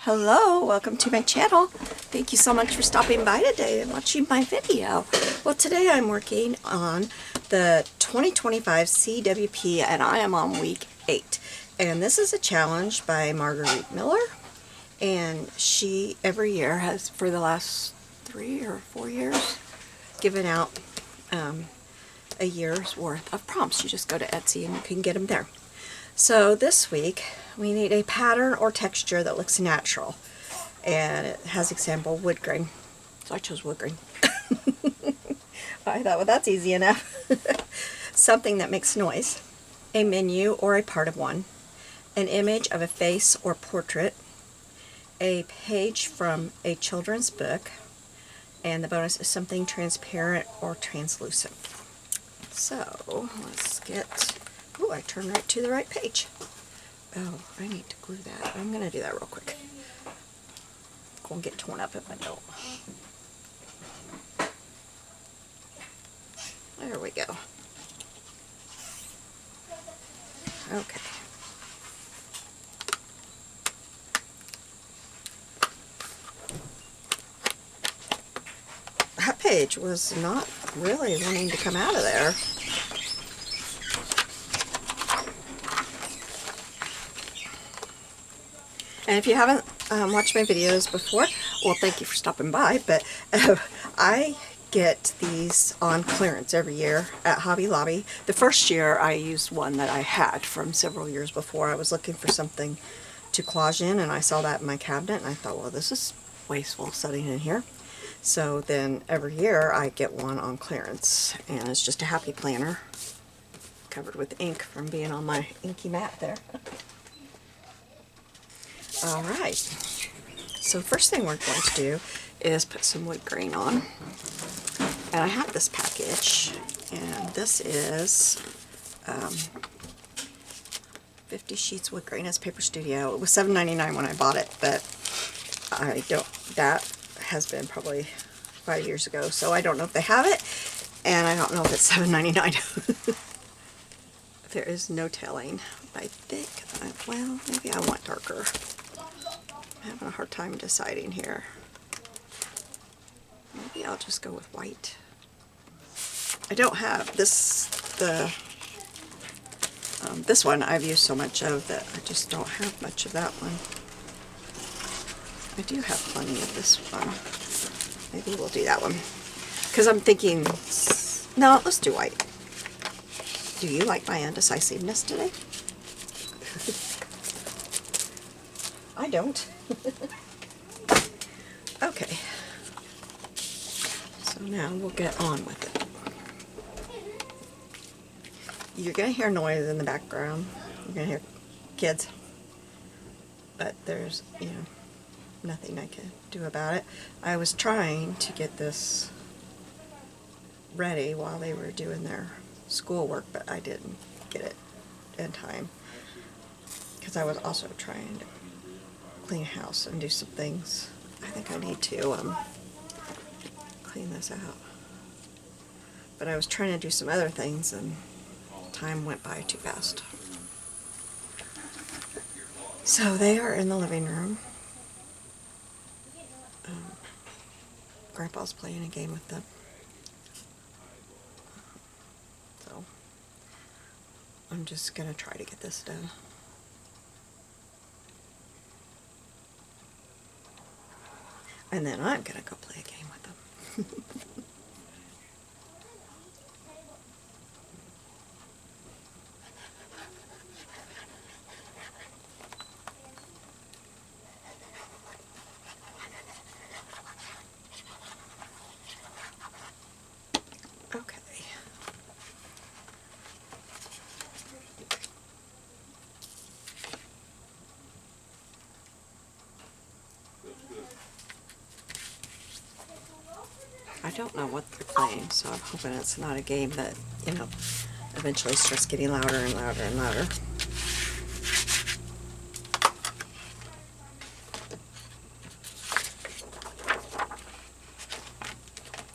Hello, welcome to my channel. Thank you so much for stopping by today and watching my video. Well, today I'm working on the 2025 CWP and I am on week 8. And this is a challenge by Margarete Miller. And she every year has, for the last 3 or 4 years, given out a year's worth of prompts. You just go to Etsy and you can get them there. So this week we need a pattern or texture that looks natural, and it has example wood grain, so I chose wood grain. I thought, well, that's easy enough. Something that makes noise, a menu or a part of one, an image of a face or portrait, a page from a children's book, and the bonus is something transparent or translucent. So let's get, oh, I turned right to the right page. Oh, I need to glue that. I'm going to do that real quick. It's going to get torn up if I don't. There we go. Okay. That page was not really wanting to come out of there. And if you haven't watched my videos before, well, thank you for stopping by, but I get these on clearance every year at Hobby Lobby. The first year I used one that I had from several years before. I was looking for something to collage in, and I saw that in my cabinet, and I thought, well, this is wasteful sitting in here. So then every year I get one on clearance, and it's just a happy planner covered with ink from being on my inky mat there. Alright, so first thing we're going to do is put some wood grain on. And I have this package, and this is 50 sheets wood grain. It's Paper Studio. It was $7.99 when I bought it, but that has been probably 5 years ago, so I don't know if they have it, and I don't know if it's $7.99. There is no telling. I think, well, maybe I want darker. I'm having a hard time deciding here. Maybe I'll just go with white. I don't have this, this one I've used so much of that I just don't have much of that one. I do have plenty of this one. Maybe we'll do that one. Because I'm thinking, no, let's do white. Do you like my indecisiveness today? I don't. Okay. So now we'll get on with it. You're going to hear noise in the background. You're going to hear kids. But there's, nothing I can do about it. I was trying to get this ready while they were doing their schoolwork, but I didn't get it in time. Because I was also trying to clean house and do some things. I think I need to clean this out. But I was trying to do some other things and time went by too fast. So they are in the living room. Grandpa's playing a game with them. So I'm just going to try to get this done. And then I'm going to go play a game with them. Okay. I don't know what they're playing, so I'm hoping it's not a game that, eventually starts getting louder and louder and louder.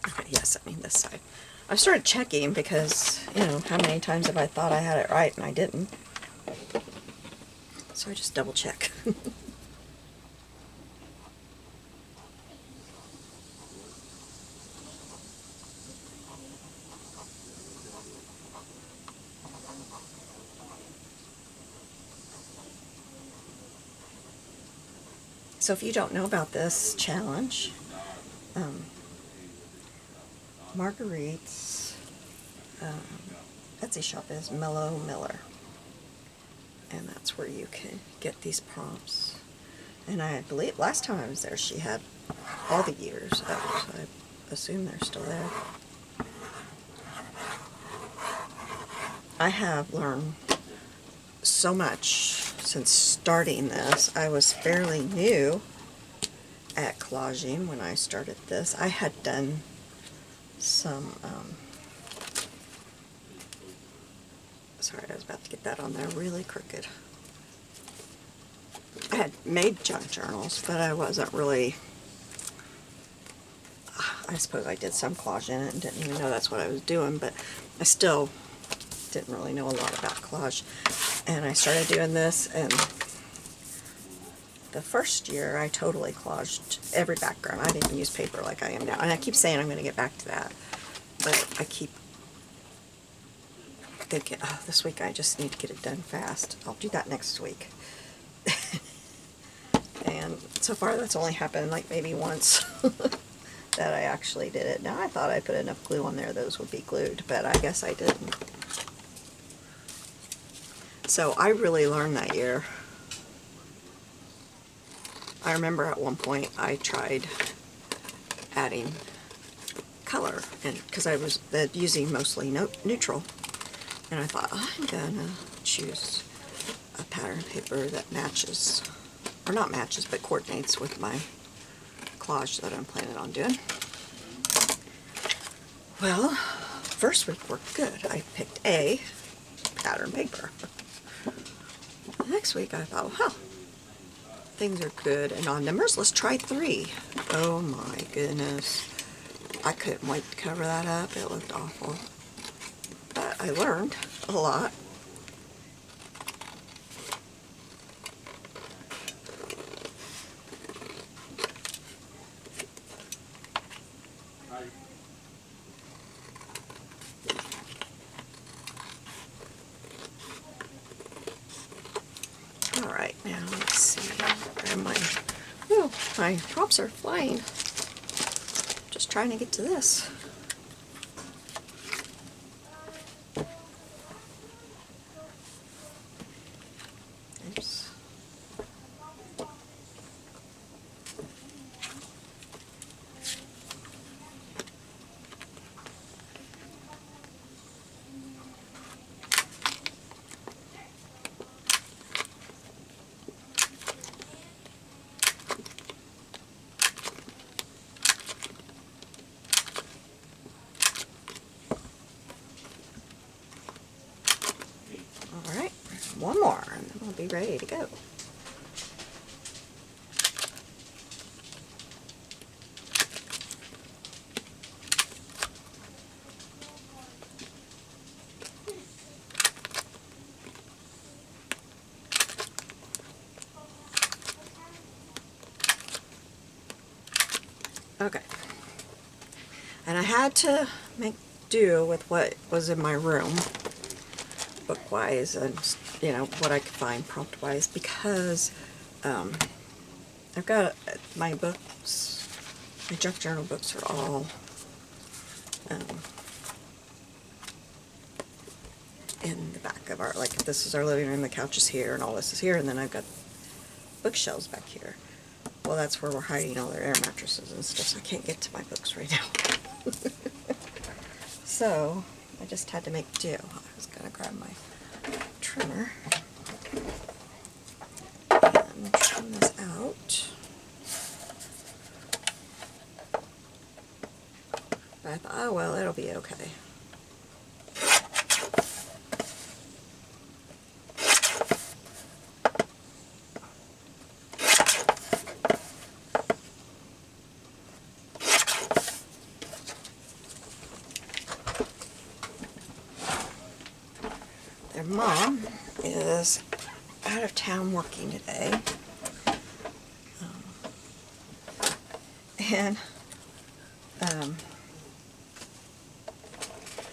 Okay, yes, I mean this side. I started checking because, how many times have I thought I had it right and I didn't. So I just double check. So if you don't know about this challenge, Margarete's Etsy shop is Mellow Miller, and that's where you can get these prompts. And I believe last time I was there she had all the years up, so I assume they're still there. I have learned so much since starting this. I was fairly new at collaging when I started this. I had done some, sorry, I was about to get that on there really crooked. I had made junk journals, but I wasn't really, I suppose I did some collage in it and didn't even know that's what I was doing, but I still didn't really know a lot about collage. And I started doing this, and the first year I totally collaged every background. I didn't even use paper like I am now. And I keep saying I'm going to get back to that, but I keep thinking, oh, this week I just need to get it done fast. I'll do that next week. And so far that's only happened like maybe once that I actually did it. Now I thought I put enough glue on there those would be glued, but I guess I didn't. So I really learned that year. I remember at one point I tried adding color, and because I was using mostly neutral, and I thought, oh, I'm gonna choose a pattern paper that matches, or not matches, but coordinates with my collage that I'm planning on doing. Well, first week worked good. I picked a pattern paper. The next week I thought, huh, things are good and on numbers. Let's try 3. Oh my goodness. I couldn't wait to cover that up. It looked awful. But I learned a lot. Alright, now let's see. Grab my props are flying. Just trying to get to this. Oops. Alright, one more and then we'll be ready to go. Okay, and I had to make do with what was in my room, book-wise, and you know what I could find prompt-wise, because I've got my books, my junk journal books are all in the back of our, like this is our living room, the couch is here, and all this is here, and then I've got bookshelves back here. Well, that's where we're hiding all their air mattresses and stuff, so I can't get to my books right now. So, I just had to make do. I was going to grab my trimmer and trim this out. But I thought, oh well, it'll be okay. Their mom is out of town working today, and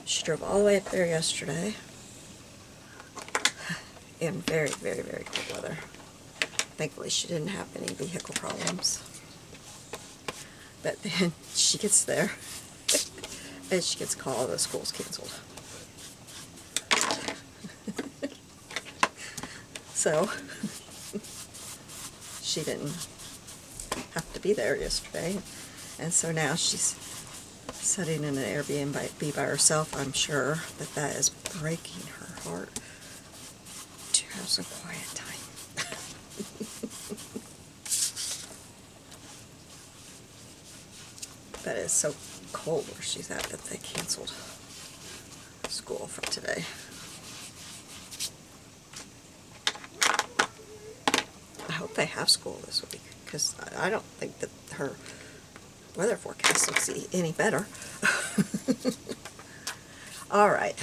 she drove all the way up there yesterday in very, very, very cold weather, Thankfully she didn't have any vehicle problems. But then she gets there and she gets called, the school's canceled. So she didn't have to be there yesterday. And so now she's sitting in an Airbnb by herself. I'm sure that is breaking her heart to have some quiet time. But it's so cold where she's at that they canceled school for today. I hope they have school this week, because I don't think that her weather forecast looks any better. Alright,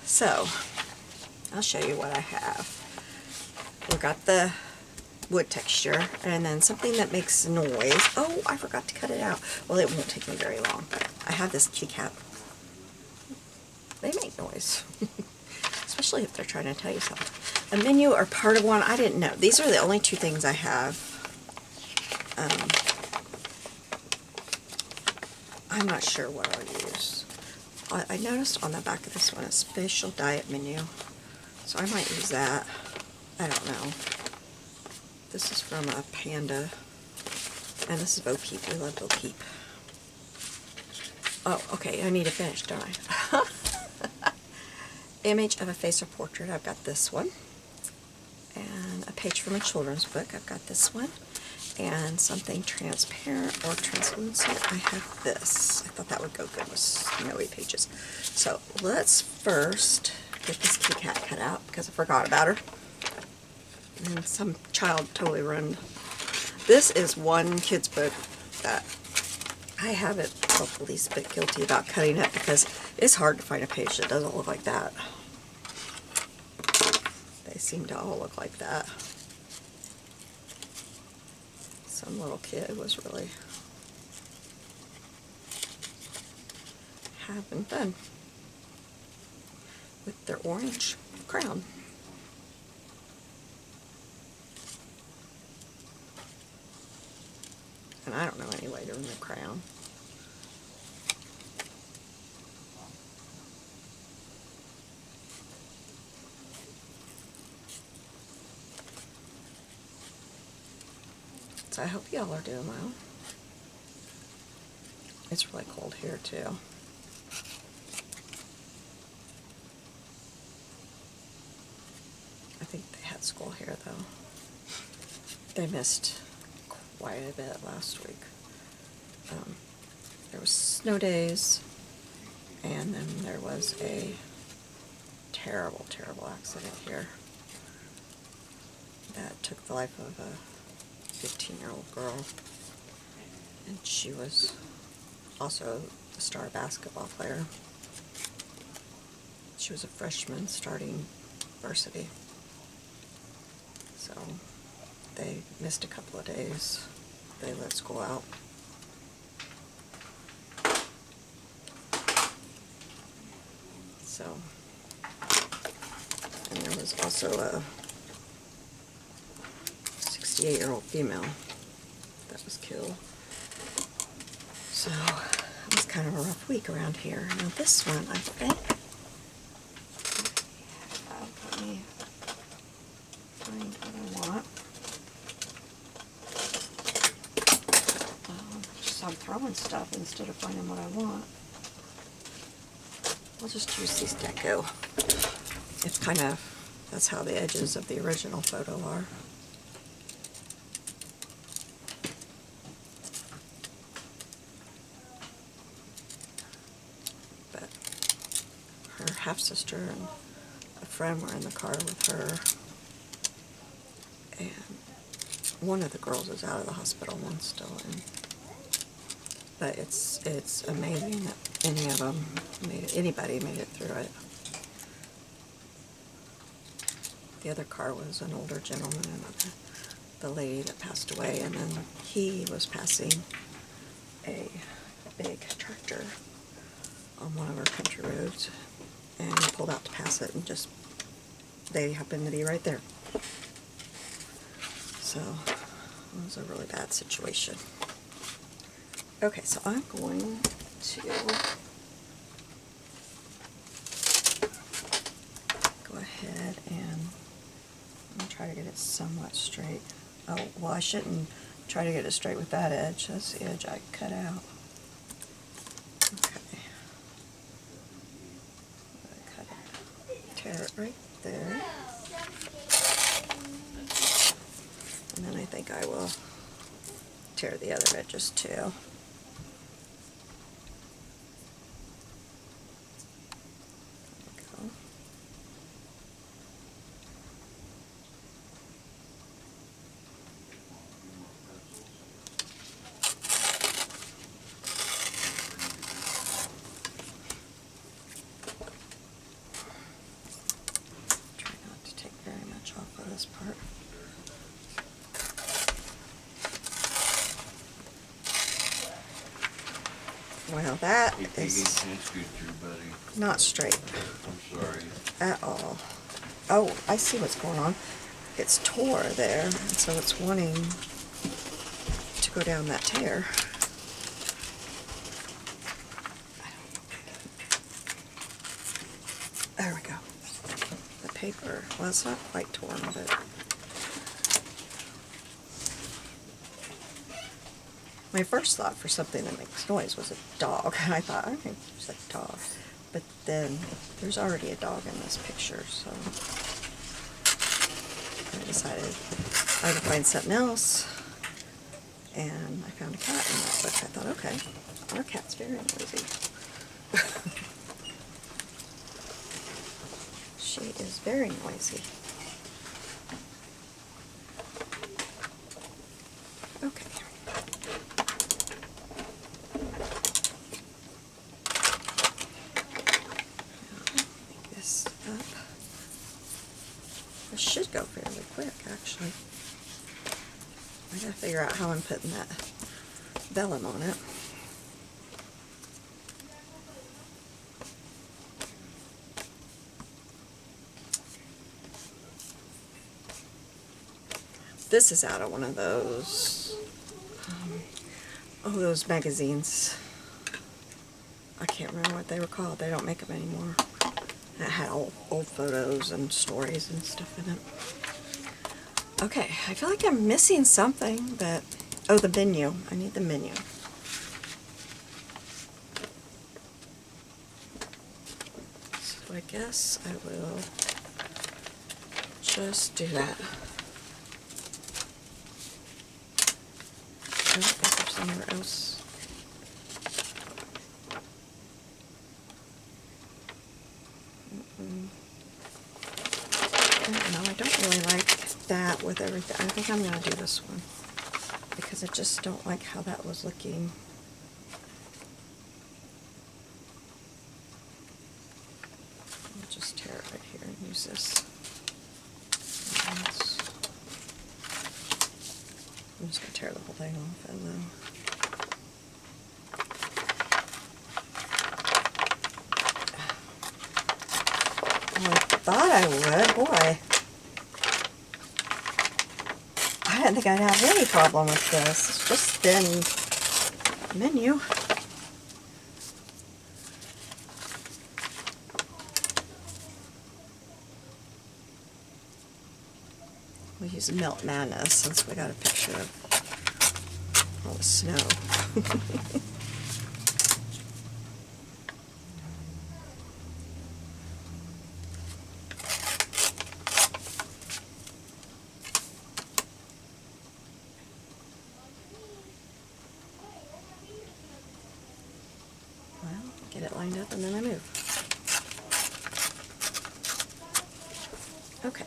so I'll show you what I have. We've got the wood texture, and then something that makes noise. Oh, I forgot to cut it out. Well, it won't take me very long. I have this keycap. They make noise. Especially if they're trying to tell you something. A menu or part of one, I didn't know. These are the only two things I have. I'm not sure what I'll use. I noticed on the back of this one a special diet menu, so I might use that. I don't know. This is from a Panda, and this is Bo Peep. We love Bo Peep. Oh, okay, I need to finish, don't I? Image of a face or portrait, I've got this one. And a page from a children's book, I've got this one. And something transparent or translucent, I have this. I thought that would go good with snowy pages. So let's first get this kitty cat cut out, because I forgot about her. And some child totally ruined. This is one kid's book that I haven't felt the least bit guilty about cutting it, because it's hard to find a page that doesn't look like that. They seem to all look like that. Some little kid was really having fun with their orange crown. And I don't know any way to remove crown. So I hope y'all are doing well. It's really cold here too. I think they had school here though. They missed quite a bit last week. There was snow days, and then there was a terrible, terrible accident here that took the life of a 15-year-old girl, and she was also a star basketball player. She was a freshman starting varsity, so they missed a couple of days. They let school out. So, and there was also a 68-year-old female that was killed. So it was kind of a rough week around here. Now this one, I think, let me find what I want. Just I'm throwing stuff instead of finding what I want. I'll just use these deco. It's kind of, that's how the edges of the original photo are. But her half-sister and a friend were in the car with her, and one of the girls is out of the hospital, one's still in. But it's amazing that any of them anybody made it through it. The other car was an older gentleman and the lady that passed away, and then he was passing a big tractor on one of our country roads, and he pulled out to pass it, and just they happened to be right there. So So it was a really bad situation. Okay, so I'm going to go ahead and I'm going to try to get it somewhat straight. Oh, well, I shouldn't try to get it straight with that edge. That's the edge I cut out. Okay. Cut it. Tear it right there. And then I think I will tear the other edges too. Off of this part. Well, that is not straight. I'm sorry. At all. Oh, I see what's going on. It's tore there, and so it's wanting to go down that tear. There we go. The paper, well, it's not quite torn, but my first thought for something that makes noise was a dog. And I thought, I think it's a dog. But then there's already a dog in this picture, so I decided I would find something else. And I found a cat in that book. I thought, okay, our cat's very noisy. She is very noisy. Okay. Make this up. This should go fairly quick, actually. I gotta figure out how I'm putting that vellum on it. This is out of one of those, those magazines. I can't remember what they were called. They don't make them anymore. It had old photos and stories and stuff in it. Okay, I feel like I'm missing something, but, oh, the menu. I need the menu. So I guess I will just do that. I don't think there's somewhere else. I don't know, I don't really like that with everything. I think I'm going to do this one because I just don't like how that was looking. I'll just tear it right here and use this. I'm just going to tear the whole thing off and then I thought I would. Boy, I didn't think I'd have any problem with this. It's just thin menu. We'll use Melt Madness since we got a picture of all the snow. Well, get it lined up and then I move. Okay.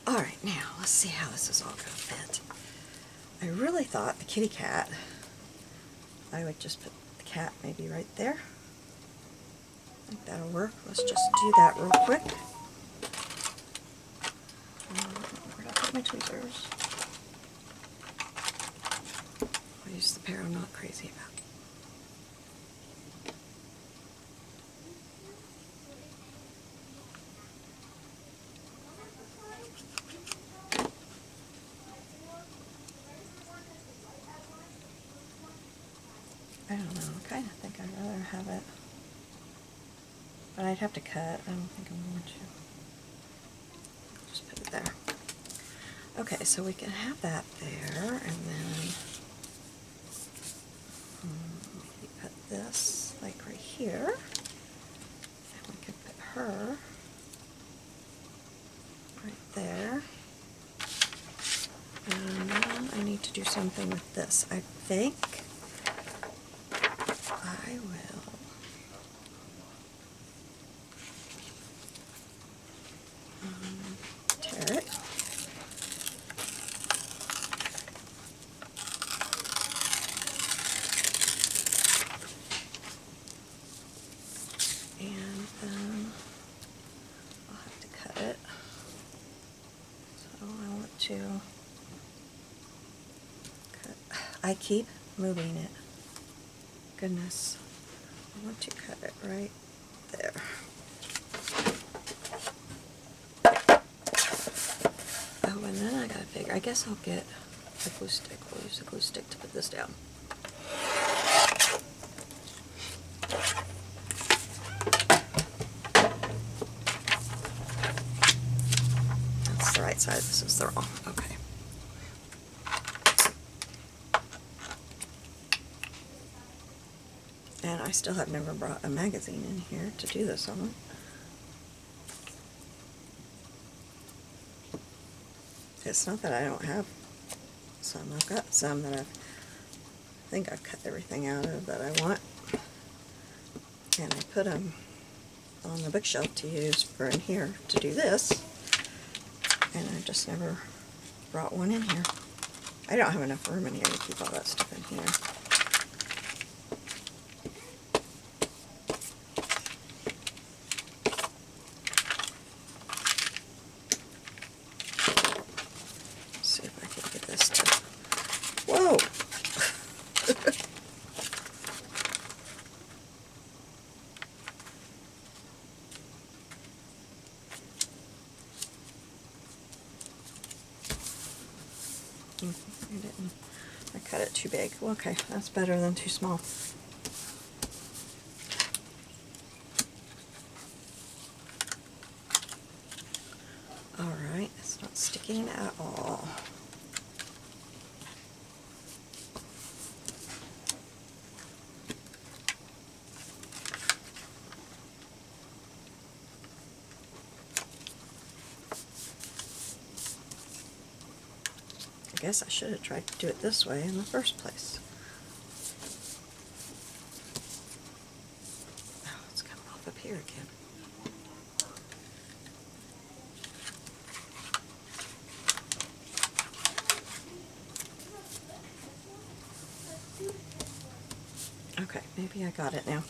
Alright, now let's see how this is all going to fit. I really thought the kitty cat, I would just put the cat maybe right there. I think that'll work. Let's just do that real quick. Where did I put my tweezers? use the pair I'm not crazy about. I don't know, I kind of think I'd rather have it, but I'd have to cut. I don't think I'm going to. Just put it there. Okay, so we can have that there, and then we put this like right here, and we can put her right there. And then I need to do something with this. I think I will tear it. And then I'll have to cut it. So I want to cut. I keep moving it. Goodness. I want to cut it right there. Oh, and then I gotta figure, I guess I'll get a glue stick. We'll use a glue stick to put this down. That's the right side, this is the wrong. Okay. And I still have never brought a magazine in here to do this on. It's not that I don't have some. I've got some that I think I've cut everything out of that I want. And I put them on the bookshelf to use for in here to do this. And I just never brought one in here. I don't have enough room in here to keep all that stuff in here. See if I can get this to... Whoa! I cut it too big. Well, okay, that's better than too small. Alright, it's not sticking at all. I guess I should have tried to do it this way in the first place. Oh, it's coming off up here again. Okay, maybe I got it now.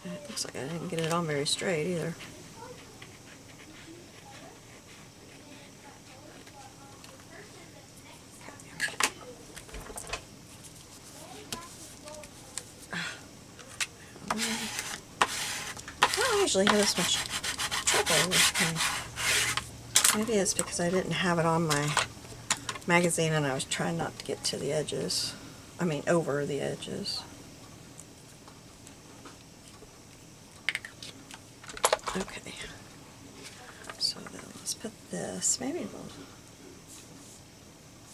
It looks like I didn't get it on very straight either. I don't usually have this much trouble with maybe it's because I didn't have it on my magazine and I was trying not to get to the edges. I mean, over the edges. Okay. So then let's put this. Maybe we'll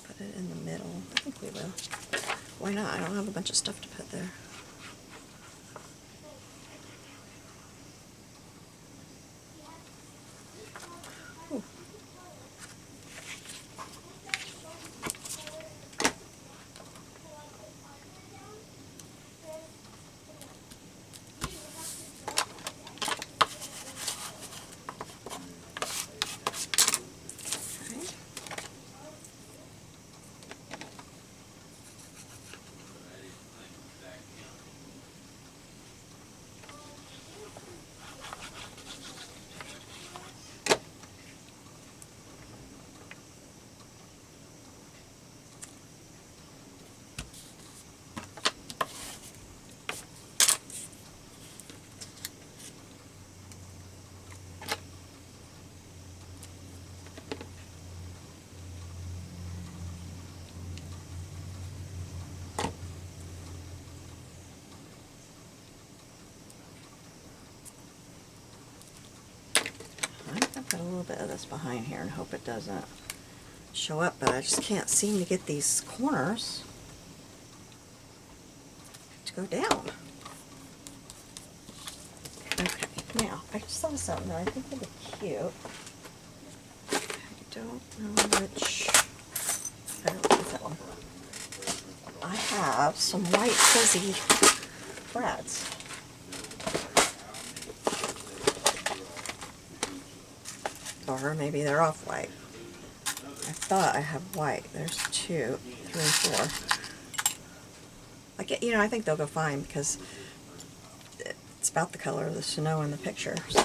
put it in the middle. I think we will. Why not? I don't have a bunch of stuff to put there. Ooh. Put a little bit of this behind here and hope it doesn't show up, but I just can't seem to get these corners to go down. Okay, now I just saw something that I think would be cute. I don't know which. I don't think that one. I have some white fuzzy brads. Or maybe they're off-white. I thought I have white. There's 2, 3, and 4. I get, you know, I think they'll go fine because it's about the color of the snow in the picture. So,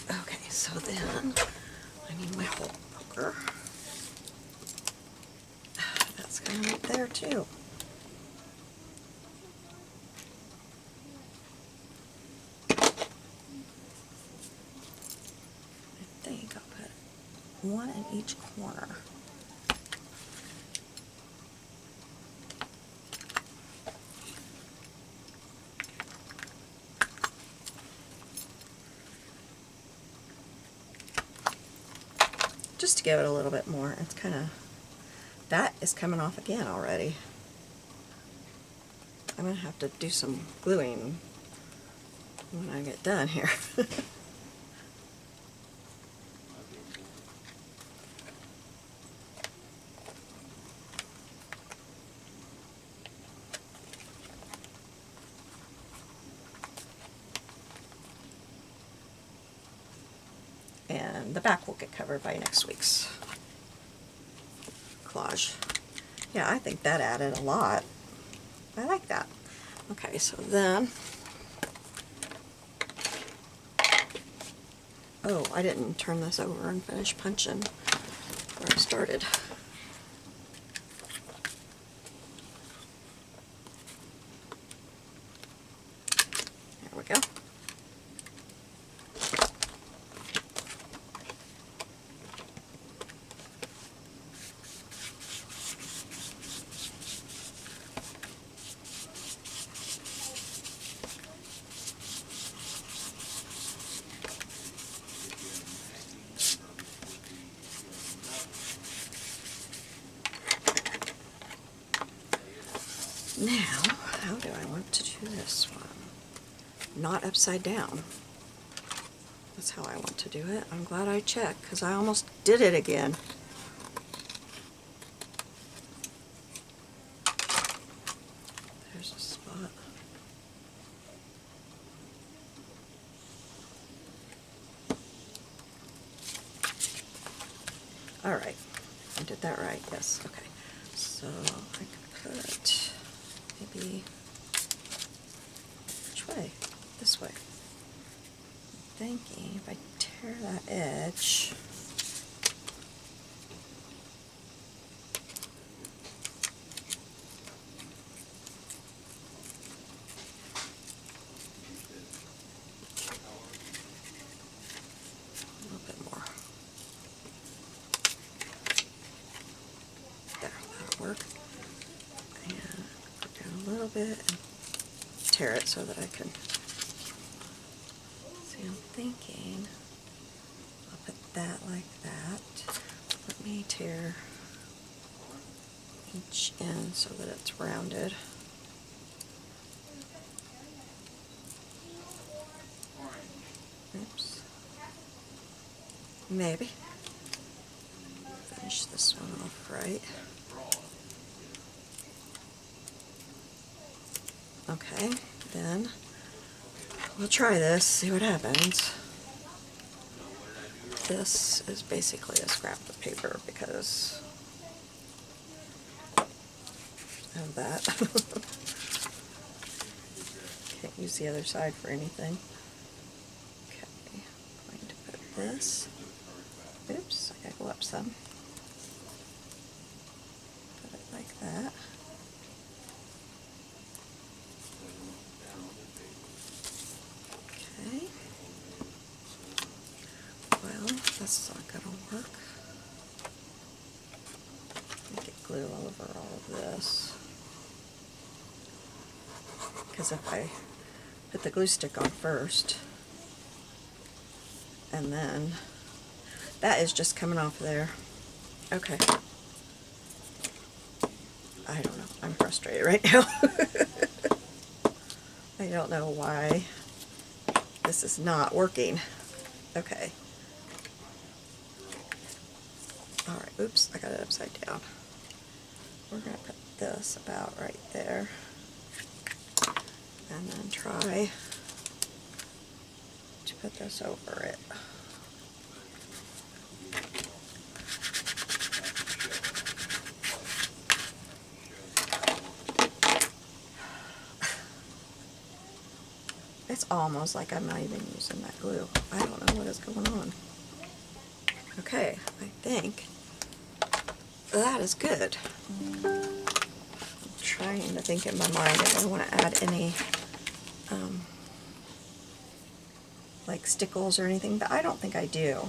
okay. So then I need my hole poker. That's going up there too. I think I'll put one in each corner. Just to give it a little bit more. It's kind of, that is coming off again already. I'm going to have to do some gluing when I get done here. And the back will get covered by next week's collage. Yeah, I think that added a lot. I like that. Okay, so then, oh, I didn't turn this over and finish punching where I started. There we go. Now, how do I want to do this one? Not upside down. That's how I want to do it. I'm glad I checked because I almost did it again. There's a spot. All right, I did that right, yes, okay. So I could put maybe, which way? This way. I'm thinking if I tear that edge, a little bit more. There, that'll work. And go down a little bit and tear it so that I can see. I'm thinking I'll put that like that. Let me tear each end so that it's rounded. Oops. Maybe. Finish this one off right. Okay, then we'll try this, see what happens. This is basically a scrap of paper because of that. Can't use the other side for anything. Okay, I'm going to put this. Oops, I gotta go up some. Put it like that. Okay. Well, that's not gonna work. Get glue all over all of this. because if I put the glue stick on first, and then that is just coming off there. Okay. I don't know. I'm frustrated right now. I don't know why this is not working. Okay. Alright, oops, I got it upside down. We're going to put this about right there. And then try to put this over it. It's almost like I'm not even using that glue. I don't know what is going on. Okay, I think that is good. I'm trying to think in my mind if I want to add any like stickles or anything, but I don't think I do.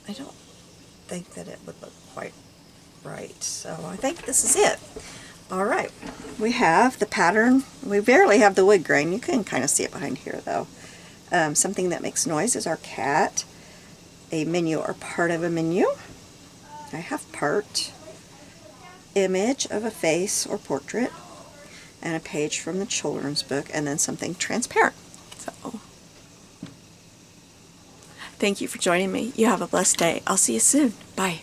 I don't think that it would look quite right, so I think this is it. Alright, we have the pattern. We barely have the wood grain. You can kind of see it behind here though. Something that makes noise is our cat. A menu or part of a menu. I have part. Image of a face or portrait. And a page from the children's book, and then something transparent. So, thank you for joining me. You have a blessed day. I'll see you soon. Bye.